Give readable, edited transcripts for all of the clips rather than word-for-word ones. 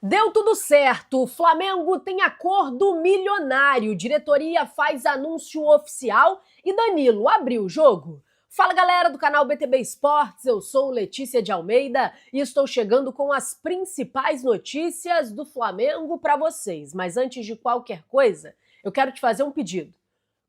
Deu tudo certo, o Flamengo tem acordo milionário, diretoria faz anúncio oficial e Danilo abriu o jogo. Fala galera do canal BTB Esportes, eu sou Letícia de Almeida e estou chegando com as principais notícias do Flamengo para vocês. Mas antes de qualquer coisa, eu quero te fazer um pedido.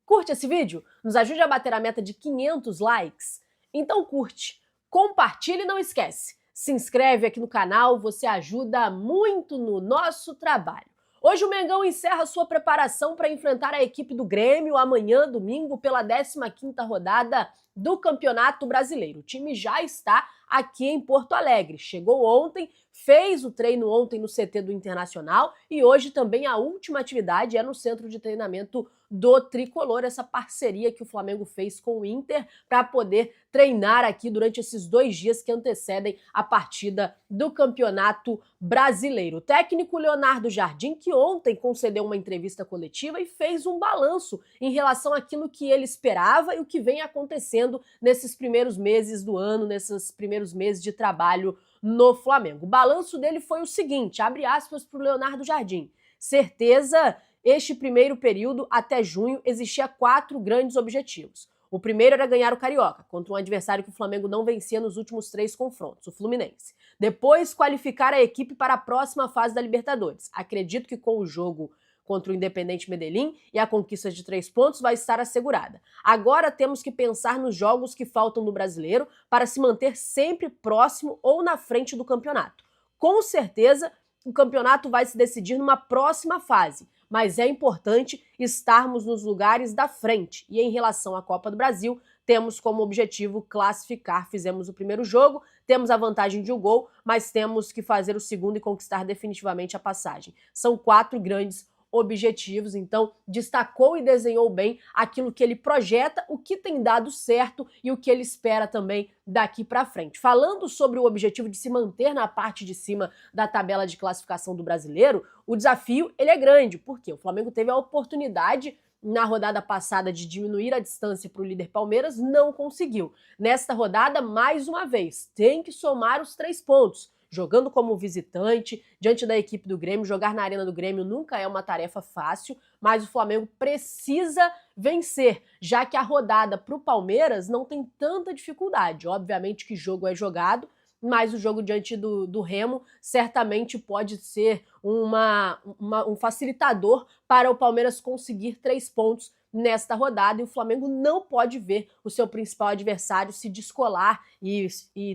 Curte esse vídeo? Nos ajude a bater a meta de 500 likes? Então curte, compartilha e não esquece. Se inscreve aqui no canal, você ajuda muito no nosso trabalho. Hoje o Mengão encerra sua preparação para enfrentar a equipe do Grêmio amanhã, domingo, pela 15ª rodada do Campeonato Brasileiro. O time já está aqui em Porto Alegre. Chegou ontem, fez o treino ontem no CT do Internacional e hoje também a última atividade é no centro de treinamento do Tricolor, essa parceria que o Flamengo fez com o Inter para poder treinar aqui durante esses 2 dias que antecedem a partida do Campeonato Brasileiro. O técnico Leonardo Jardim, que ontem concedeu uma entrevista coletiva e fez um balanço em relação àquilo que ele esperava e o que vem acontecendo nesses primeiros meses do ano, nesses primeiros meses de trabalho no Flamengo. O balanço dele foi o seguinte, abre aspas para o Leonardo Jardim: certeza, este primeiro período, até junho, existia 4 grandes objetivos. O primeiro era ganhar o Carioca, contra um adversário que o Flamengo não vencia nos últimos 3 confrontos, o Fluminense. Depois, qualificar a equipe para a próxima fase da Libertadores. Acredito que com o jogo contra o Independente Medellín e a conquista de 3 pontos vai estar assegurada. Agora temos que pensar nos jogos que faltam no Brasileiro para se manter sempre próximo ou na frente do campeonato. Com certeza, o campeonato vai se decidir numa próxima fase, mas é importante estarmos nos lugares da frente. E em relação à Copa do Brasil, temos como objetivo classificar. Fizemos o primeiro jogo, temos a vantagem de um gol, mas temos que fazer o segundo e conquistar definitivamente a passagem. São 4 grandes objetivos, então destacou e desenhou bem aquilo que ele projeta, o que tem dado certo e o que ele espera também daqui para frente. Falando sobre o objetivo de se manter na parte de cima da tabela de classificação do Brasileiro, o desafio ele é grande, porque o Flamengo teve a oportunidade na rodada passada de diminuir a distância para o líder Palmeiras, não conseguiu. Nesta rodada, mais uma vez, tem que somar os 3 pontos. Jogando como visitante, diante da equipe do Grêmio, jogar na arena do Grêmio nunca é uma tarefa fácil, mas o Flamengo precisa vencer, já que a rodada para o Palmeiras não tem tanta dificuldade. Obviamente que jogo é jogado, mas o jogo diante do Remo certamente pode ser um facilitador para o Palmeiras conseguir 3 pontos nesta rodada, e o Flamengo não pode ver o seu principal adversário se descolar e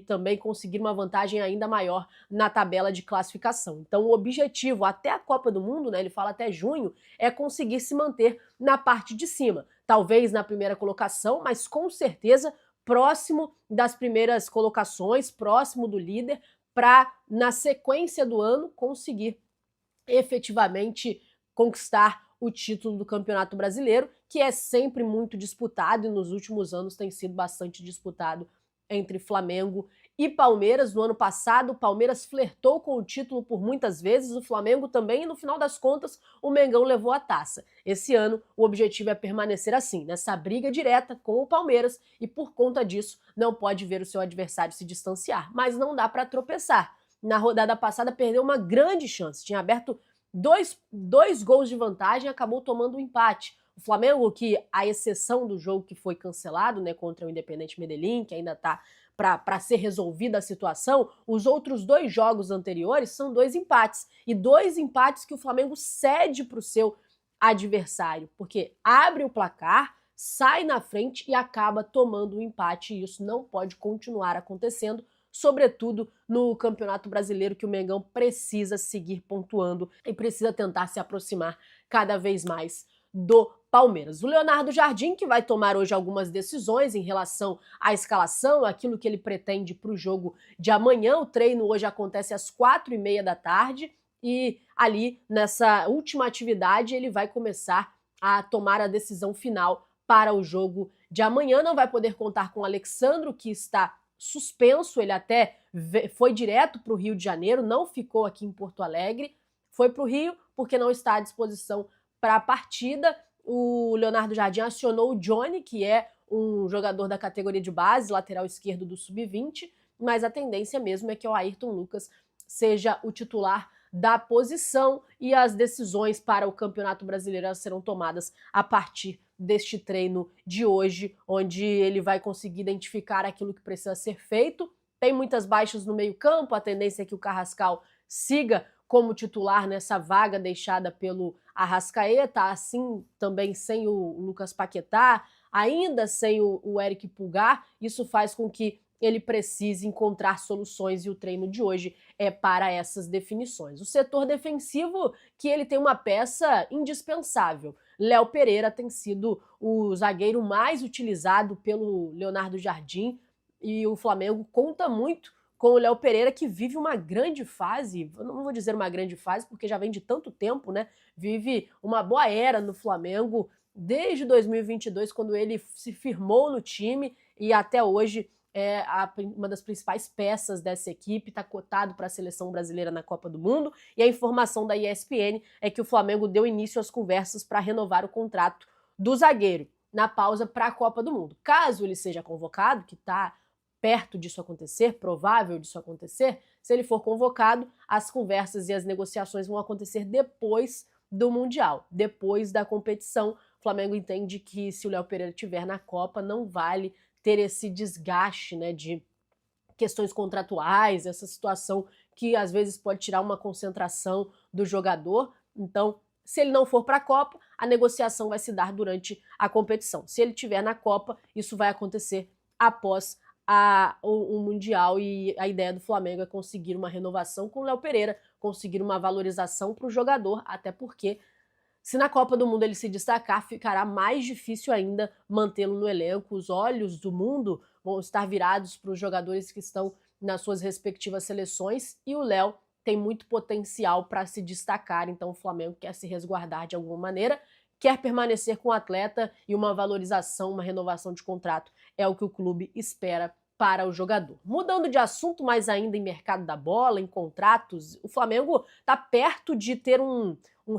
também conseguir uma vantagem ainda maior na tabela de classificação. Então o objetivo até a Copa do Mundo, né, ele fala até junho, é conseguir se manter na parte de cima. Talvez na primeira colocação, mas com certeza próximo das primeiras colocações, próximo do líder, para na sequência do ano conseguir efetivamente conquistar o título do Campeonato Brasileiro, que é sempre muito disputado e nos últimos anos tem sido bastante disputado entre Flamengo e Palmeiras. No ano passado, o Palmeiras flertou com o título por muitas vezes, o Flamengo também, e no final das contas, o Mengão levou a taça. Esse ano, o objetivo é permanecer assim, nessa briga direta com o Palmeiras, e por conta disso, não pode ver o seu adversário se distanciar, mas não dá para tropeçar. Na rodada passada, perdeu uma grande chance, tinha aberto dois gols de vantagem e acabou tomando um empate. O Flamengo, que a exceção do jogo que foi cancelado, né, contra o Independente Medellín, que ainda está para ser resolvida a situação, os outros 2 jogos anteriores são 2 empates. E 2 empates que o Flamengo cede para o seu adversário, porque abre o placar, sai na frente e acaba tomando um empate, e isso não pode continuar acontecendo, sobretudo no Campeonato Brasileiro, que o Mengão precisa seguir pontuando e precisa tentar se aproximar cada vez mais do Palmeiras. O Leonardo Jardim, que vai tomar hoje algumas decisões em relação à escalação, aquilo que ele pretende para o jogo de amanhã. O treino hoje acontece às 4h30 da tarde e ali, nessa última atividade, ele vai começar a tomar a decisão final para o jogo de amanhã. Não vai poder contar com o Alexandro, que está suspenso, ele até foi direto para o Rio de Janeiro, não ficou aqui em Porto Alegre, foi para o Rio porque não está à disposição para a partida. O Leonardo Jardim acionou o Johnny, que é um jogador da categoria de base, lateral esquerdo do Sub-20, mas a tendência mesmo é que o Ayrton Lucas seja o titular da posição e as decisões para o Campeonato Brasileiro serão tomadas a partir deste treino de hoje, onde ele vai conseguir identificar aquilo que precisa ser feito. Tem muitas baixas no meio-campo, a tendência é que o Carrascal siga como titular nessa vaga deixada pelo Arrascaeta, assim também sem o Lucas Paquetá, ainda sem o Eric Pulgar. Isso faz com que ele precise encontrar soluções e o treino de hoje é para essas definições. O setor defensivo, que ele tem uma peça indispensável. Léo Pereira tem sido o zagueiro mais utilizado pelo Leonardo Jardim e o Flamengo conta muito com o Léo Pereira, que vive uma grande fase, eu não vou dizer uma grande fase porque já vem de tanto tempo, né? Vive uma boa era no Flamengo desde 2022, quando ele se firmou no time e até hoje é uma das principais peças dessa equipe, está cotado para a seleção brasileira na Copa do Mundo, e a informação da ESPN é que o Flamengo deu início às conversas para renovar o contrato do zagueiro na pausa para a Copa do Mundo. Caso ele seja convocado, que está perto disso acontecer, provável disso acontecer, se ele for convocado, as conversas e as negociações vão acontecer depois do Mundial, depois da competição. O Flamengo entende que se o Léo Pereira estiver na Copa, não vale ter esse desgaste, né, de questões contratuais, essa situação que às vezes pode tirar uma concentração do jogador. Então, se ele não for para a Copa, a negociação vai se dar durante a competição. Se ele estiver na Copa, isso vai acontecer após o Mundial, e a ideia do Flamengo é conseguir uma renovação com o Léo Pereira, conseguir uma valorização para o jogador, até porque se na Copa do Mundo ele se destacar, ficará mais difícil ainda mantê-lo no elenco. Os olhos do mundo vão estar virados para os jogadores que estão nas suas respectivas seleções e o Léo tem muito potencial para se destacar, então o Flamengo quer se resguardar de alguma maneira, quer permanecer com o atleta e uma valorização, uma renovação de contrato é o que o clube espera para o jogador. Mudando de assunto, mas ainda em mercado da bola, em contratos, o Flamengo está perto de ter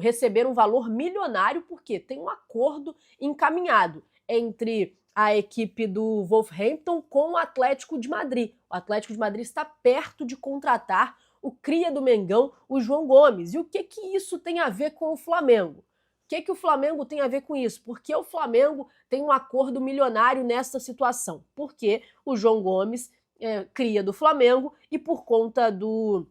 receber um valor milionário, porque tem um acordo encaminhado entre a equipe do Wolverhampton com o Atlético de Madrid. O Atlético de Madrid está perto de contratar o cria do Mengão, o João Gomes. E o que isso tem a ver com o Flamengo? O que o Flamengo tem a ver com isso? Porque o Flamengo tem um acordo milionário nessa situação. Porque o João Gomes cria do Flamengo e por conta do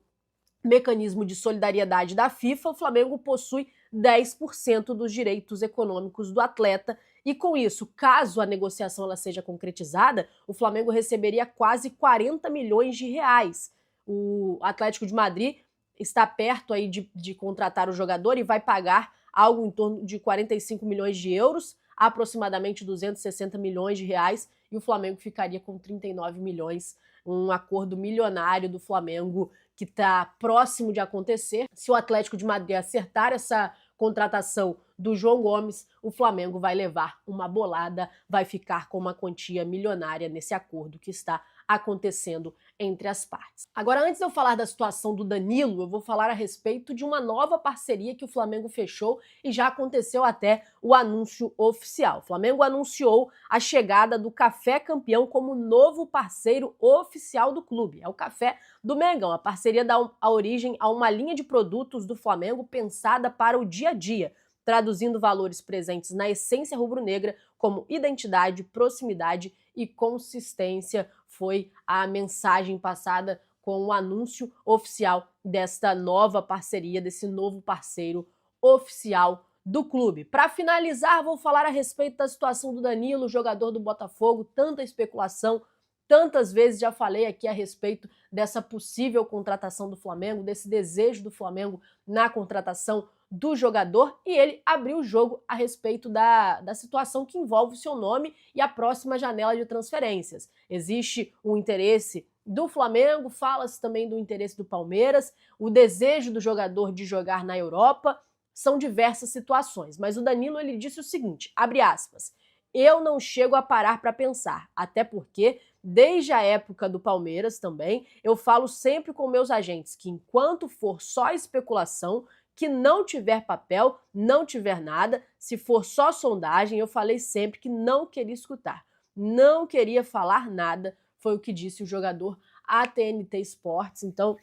mecanismo de solidariedade da FIFA, o Flamengo possui 10% dos direitos econômicos do atleta e com isso, caso a negociação ela seja concretizada, o Flamengo receberia quase 40 milhões de reais. O Atlético de Madrid está perto aí de contratar o jogador e vai pagar algo em torno de 45 milhões de euros, aproximadamente 260 milhões de reais, e o Flamengo ficaria com 39 milhões, um acordo milionário do Flamengo que está próximo de acontecer. Se o Atlético de Madrid acertar essa contratação do João Gomes, o Flamengo vai levar uma bolada, vai ficar com uma quantia milionária nesse acordo que está acontecendo entre as partes. Agora, antes de eu falar da situação do Danilo, eu vou falar a respeito de uma nova parceria que o Flamengo fechou e já aconteceu até o anúncio oficial. O Flamengo anunciou a chegada do Café Campeão como novo parceiro oficial do clube. É o Café do Mengão. A parceria dá a origem a uma linha de produtos do Flamengo pensada para o dia a dia, traduzindo valores presentes na essência rubro-negra como identidade, proximidade e consistência. Foi a mensagem passada com o anúncio oficial desta nova parceria, desse novo parceiro oficial do clube. Para finalizar, vou falar a respeito da situação do Danilo, jogador do Botafogo, tanta especulação, tantas vezes já falei aqui a respeito dessa possível contratação do Flamengo, desse desejo do Flamengo na contratação do jogador, e ele abriu o jogo a respeito da situação que envolve o seu nome e a próxima janela de transferências. Existe um interesse do Flamengo, fala-se também do interesse do Palmeiras, o desejo do jogador de jogar na Europa, são diversas situações. Mas o Danilo, ele disse o seguinte, abre aspas, eu não chego a parar para pensar, até porque desde a época do Palmeiras também, eu falo sempre com meus agentes que enquanto for só especulação, que não tiver papel, não tiver nada, se for só sondagem, eu falei sempre que não queria escutar, não queria falar nada, foi o que disse o jogador à TNT Sports. Então,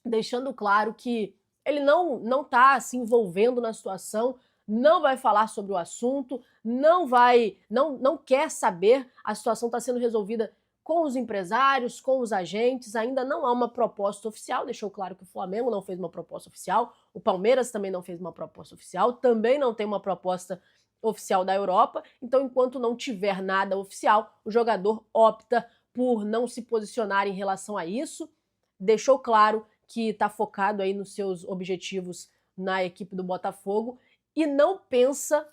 deixando claro que ele não está se envolvendo na situação, não vai falar sobre o assunto, não quer saber, a situação está sendo resolvida com os empresários, com os agentes, ainda não há uma proposta oficial, deixou claro que o Flamengo não fez uma proposta oficial, o Palmeiras também não fez uma proposta oficial, também não tem uma proposta oficial da Europa, então enquanto não tiver nada oficial, o jogador opta por não se posicionar em relação a isso, deixou claro que está focado aí nos seus objetivos na equipe do Botafogo e não pensa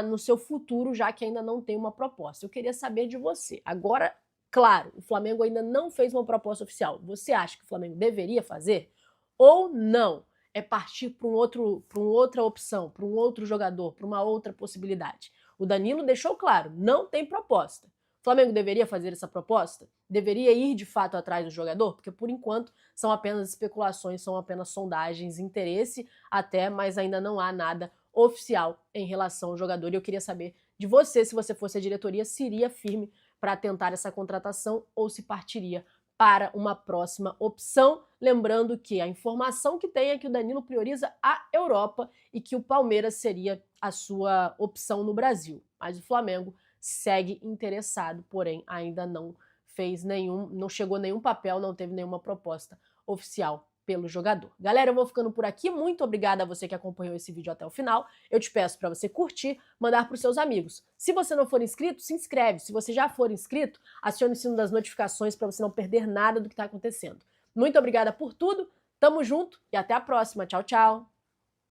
no seu futuro, já que ainda não tem uma proposta. Eu queria saber de você. Agora, claro, o Flamengo ainda não fez uma proposta oficial. Você acha que o Flamengo deveria fazer? Ou não? É partir para uma outra opção, para um outro jogador, para uma outra possibilidade. O Danilo deixou claro, não tem proposta. O Flamengo deveria fazer essa proposta? Deveria ir de fato atrás do jogador? Porque por enquanto são apenas especulações, são apenas sondagens, interesse até, mas ainda não há nada oficial em relação ao jogador. E eu queria saber de você, se você fosse a diretoria, se iria firme para tentar essa contratação ou se partiria para uma próxima opção. Lembrando que a informação que tem é que o Danilo prioriza a Europa e que o Palmeiras seria a sua opção no Brasil. Mas o Flamengo segue interessado, porém ainda não chegou nenhum papel, não teve nenhuma proposta oficial pelo jogador. Galera, eu vou ficando por aqui. Muito obrigada a você que acompanhou esse vídeo até o final. Eu te peço para você curtir, mandar para os seus amigos. Se você não for inscrito, se inscreve. Se você já for inscrito, acione o sino das notificações para você não perder nada do que está acontecendo. Muito obrigada por tudo, tamo junto e até a próxima. Tchau, tchau!